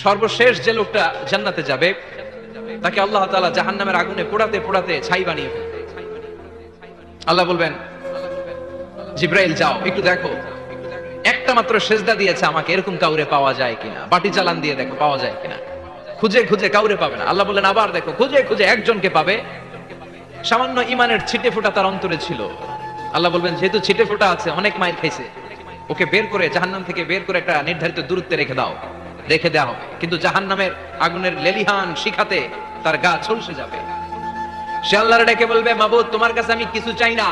সর্বশেষ যে লোকটা জান্নাতে যাবে তাকে আল্লাহ তাআলা জাহান্নামের আগুনে পোড়াতে পোড়াতে ছাই বানিয়ে ফেলবে। আল্লাহ বলবেন, জিব্রাইল যাও একটু দেখো, একটা মাত্র সেজদা দিয়েছে আমাকে, এরকম কাউরে পাওয়া যায় কিনা, বাটি চালান দিয়ে দেখো পাওয়া যায় কিনা। খুঁজে খুঁজে কাউরে পাবে না। আল্লাহ বললেন আবার দেখো, খুঁজে খুঁজে একজনকে পাবে, সামান্য ইমানের ছিটে ফোঁটা তার অন্তরে ছিল। আল্লাহ বলবেন যেহেতু ছিটে ফোঁটা আছে, অনেক মাইর খাইছে, ওকে বের করে জাহান্নাম থেকে বের করে একটা নির্ধারিত দূরত্বে রেখে দাও, রেখে দেওয়া হবে। কিন্তু জাহান্নামের আগুনের লেলিহান শিখাতে তার গা ঝলসে যাবে। সে আল্লাহর ডেকে বলবে, মাবুদ তোমার কাছে আমি কিছু চাই না,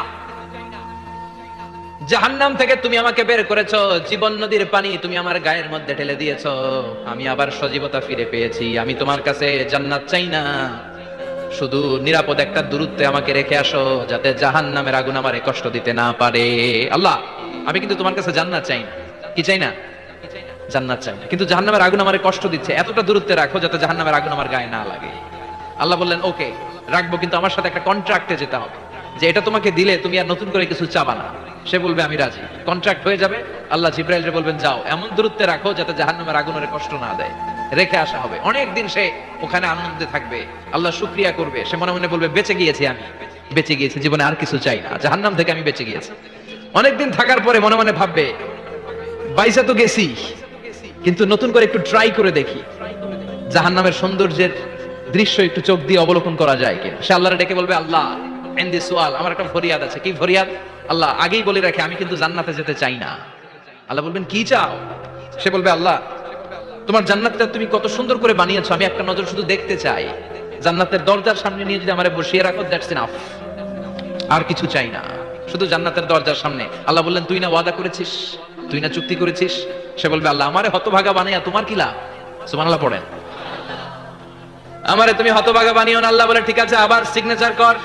জাহান্নাম থেকে তুমি আমাকে বের করেছো, জীবন নদীর পানি তুমি আমার গায়ের মধ্যে ঢেলে দিয়েছো, আমি আবার সজীবতা ফিরে পেয়েছি, আমি তোমার কাছে জান্নাত চাই না, শুধু নিরাপদ একটা দূরত্বে আমাকে রেখে আসো যাতে জাহান্নামের আগুন আমারে কষ্ট দিতে না পারে। আল্লাহ আমি কিন্তু তোমার কাছে জান্নাত চাই না। কি চাই না? জান্নাত চাই না, কিন্তু জাহান্নামের আগুন আমারে কষ্ট দিচ্ছে, এতটা দূরত্বে রাখো যাতে জাহান্নামের আগুন আমার গায়ে না লাগে। আল্লাহ বললেন ওকে রাখবো, কিন্তু আমার সাথে একটা কন্ট্রাক্টে যেতে হবে, যে এটা তোমাকে দিলে তুমি আর নতুন করে কিছু চাবা না। সে বলবে আমি রাজি, কন্ট্রাক্ট হয়ে যাবে। আল্লাহ জিব্রাইলকে বলবেন যাও এমন দূরত্বে রাখো যাতে জাহান্নামের আগুন ওরে কষ্ট না দেয়, রেখে আসা হবে। অনেক দিন সে ওখানে আনন্দে থাকবে, আল্লাহ শুকরিয়া করবে, সে মনে মনে বলবে বেঁচে গিয়েছি, আমি বেঁচে গিয়েছি, জীবনে আর কিছু চাই না, জাহান্নাম থেকে আমি বেঁচে গিয়েছি। অনেকদিন থাকার পরে মনে মনে ভাববে বাইসা তো গেছি, কিন্তু নতুন করে একটু ট্রাই করে দেখি জাহান্নামের সৌন্দর্যের দৃশ্য একটু চোখ দিয়ে অবলোকন করা যায় কিনা। সে আল্লাহরে ডেকে বলবে আল্লাহ এন্দি সুয়াল, আমার একটা ফরিয়াদ আছে। কি ফরিয়াদ? আল্লাহ আগেই বলে রাখে আমি কিন্তু জান্নাতে যেতে চাই না। আল্লাহ বলবেন কি চাও? সে বলবে আল্লাহ তোমার জান্নাতটা তুমি কত সুন্দর করে বানিয়েছো, আমি একটা নজর শুধু দেখতে চাই, জান্নাতের দরজার সামনে নিয়ে যদি আমারে বসিয়ে রাখো, দ্যাটস এনাফ, আর কিছু চাই না, শুধু জান্নাতের দরজার সামনে। আল্লাহ বললেন তুই না ওয়াদা করেছিস, তুই না চুক্তি করেছিস। সে বলবে আল্লাহ আমারে হতভাগা বানাইয়া তোমার কি লাভ? সুবহানাল্লাহ পড়েন, আমারে তুমি হতভাগা বানিও না। আল্লাহ বলে ঠিক আছে, আবার সিগনেচার কর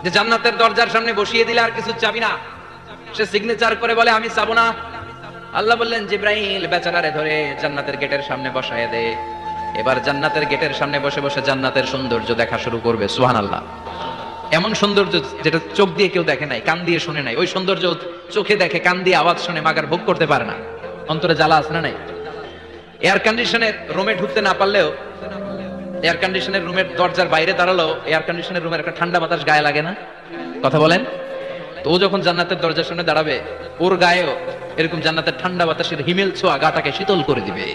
যে জান্নাতের দরজার সামনে বসিয়ে দিলে আর কিছু চাবি না। সে সিগনেচার করে বলে আমি চাবো না। আল্লাহ বললেন জিব্রাইল বেচারারে ধরে জান্নাতের গেটের সামনে বসায় দে, এবার জান্নাতের গেটের সামনে বসে বসে জান্নাতের সৌন্দর্য দেখা শুরু করবে। সুবহানাল্লাহ, এমন সৌন্দর্য যেটা চোখ দিয়ে কেউ দেখে নাই, কান দিয়ে শুনে নাই, ওই সৌন্দর্য চোখে দেখে, কান দিয়ে আওয়াজ শুনে মাগার ভোগ করতে পারে না, অন্তরে জ্বালা আছে না নাই? এয়ার কন্ডিশনের রুমে ঢুকতে না পারলেও, এয়ার কন্ডিশনের রুমের দরজার বাইরে দাঁড়ালো, এয়ার কন্ডিশনের রুমের একটা ঠান্ডা বাতাস গায়ে লাগে না? কথা বলেন তো। ও যখন জান্নাতের দরজার সামনে দাঁড়াবে, ওর গায়েও এরকম জান্নাতের ঠান্ডা বাতাসের হিমেল ছোঁয়া গাটাকে শীতল করে দিবে।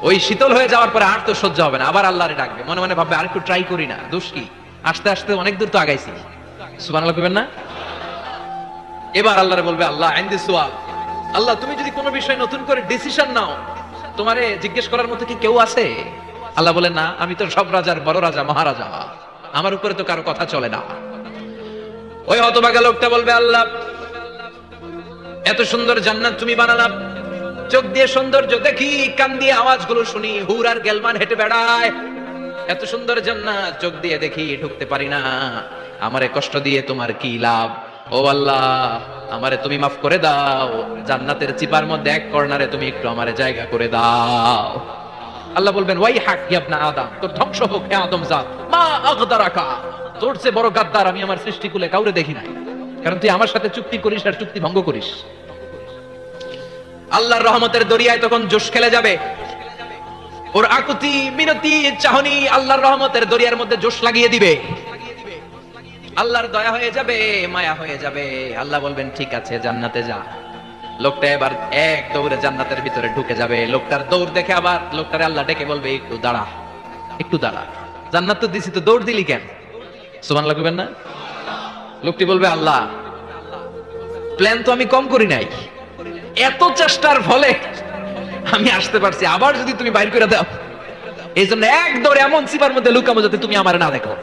ওই শীতল হয়ে যাওয়ার পরে আর তো সহ্য হবে না, আবার আল্লাহরে ডাকবে, মনে মনে ভাববে আর একটু ট্রাই করি না, দোষ কি, আস্তে আস্তে অনেক দূর তো আগাইছি। সুবহানাল্লাহ কইবেন না? এবার আল্লাহরে বলবে আল্লাহ ইনদি সুআল, আল্লাহ তুমি যদি কোনো বিষয় নতুন করে ডিসিশন নাও, তোমারে জিজ্ঞেস করার মতো কি কেউ আছে? আল্লাহ বলেন না, আমি তো সব রাজার বড় রাজা, মহারাজা, আমার উপরে তো কারো কথা চলে না। ওই হতভাগা লোকটা বলবে আল্লাহ এত সুন্দর জান্নাত তুমি বানালাম, চোখ দিয়ে সৌন্দর্য দেখি, কান দিয়ে আওয়াজগুলো শুনি, হুর আর গেলমান হেঁটে বেড়ায়, এত সুন্দর জান্নাত চোখ দিয়ে দেখি, ঢুকতে পারি না, আমারে কষ্ট দিয়ে তোমার কি লাভ? ও আল্লাহ আমারে তুমি মাফ করে দাও, জান্নাতের চিপার মধ্যে এক কর্নারে তুমি একটু আমারে জায়গা করে দাও। আল্লাহ বলবেন ওয়াই হাক ইবনা আদম, তোর ধ্বংস হোক হে আদম জাত, মা আগদারাকা, তোর চেয়ে বড় গাদ্দার আমি আমার সৃষ্টিকুলে কাউরে দেখি নাই, কারণ তুই আমার সাথে চুক্তি করিস আর চুক্তি ভঙ্গ করিস। আল্লাহর রহমতের দরিয়ায় তখন জোশ খেলে যাবে, ওর আকুতি মিনতি চাহনি আল্লাহর রহমতের দরিয়ার মধ্যে জোশ লাগিয়ে দিবে, আল্লাহর দয়া হয়ে যাবে, মায়া হয়ে যাবে। আল্লাহ বলবেন ঠিক আছে জান্নাতে যা। লোকটা এবার এক দৌড়ে জান্নাতের ভিতরে ঢুকে যাবে। লোকটার দৌড় দেখে আবার লোকটারে আল্লাহ ডেকে বলবে একটু দাঁড়া, একটু দাঁড়া, জান্নাত তো দিছি, তো দৌড় দিলি কেন? সুবহানাল্লাহ কইবেন না? লোকটি বলবে আল্লাহ প্ল্যান তো আমি কম করি নাই, এত চেষ্টার ফলে আমি আসতে পারছি, আবার যদি তুমি বাইর করে দাও, এই জন্য এক দৌড়ে এমন সিপার মধ্যে লুকাবো যাতে তুমি আমার না দেখো।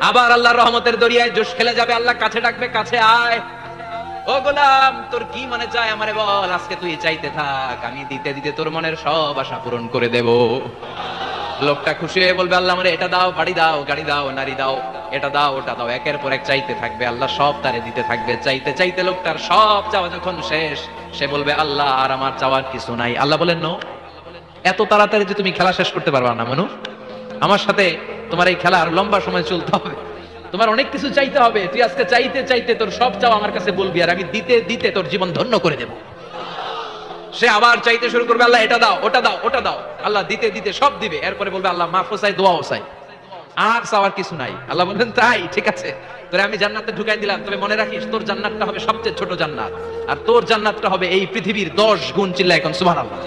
আবার আল্লাহর রহমতের দরিয়ায় জোশ খেলে যাবে, আল্লাহ কাছে ডাকবে, কাছে আয়, ও গোলাম তোর কি মনে চায় আমারে বল, আজকে তুই চাইতে থাক, আমি দিতে দিতে তোর মনের সব আশা পূরণ করে দেব। লোকটা খুশি হয়ে বলবে আল্লাহ আমারে এটা দাও, বাড়ি দাও, গাড়ি দাও, নারী দাও, এটা দাও, ওটা দাও, একের পর এক চাইতে থাকবে, আল্লাহ সব তারে দিতে থাকবে। চাইতে চাইতে লোকটার সব চাওয়া যখন শেষ, সে বলবে আল্লাহ আর আমার চাওয়ার কিছু নাই। আল্লাহ বলেন নো, এত তাড়াতাড়ি যে তুমি খেলা শেষ করতে পারবা না মনু, আমার সাথে তোমার এই খেলা আর লম্বা সময় চলতে হবে, তোমার অনেক কিছু চাইতে হবে, তুই আজকে চাইতে চাইতে তোর সব চাও আমার কাছে বলবি, আর আমি দিতে দিতে তোর জীবন ধন্য করে দেব। সে আবার চাইতে শুরু করবে, আল্লাহ এটা দাও, ওটা দাও, ওটা দাও। আল্লাহ দিতে দিতে সব দিবে, এরপরে বলবে আল্লাহ মাফও চাই, দোয়াও চাই, আর চাওয়ার কিছু নাই। আল্লাহ বলবেন তাই, ঠিক আছে, তোরে আমি জান্নাতে ঢুকাই দিলাম, তবে মনে রাখিস তোর জান্নাতটা হবে সবচেয়ে ছোট জান্নাত, আর তোর জান্নাতটা হবে এই পৃথিবীর 10 গুণ। চিল্লায় এখন সুবহানাল্লাহ।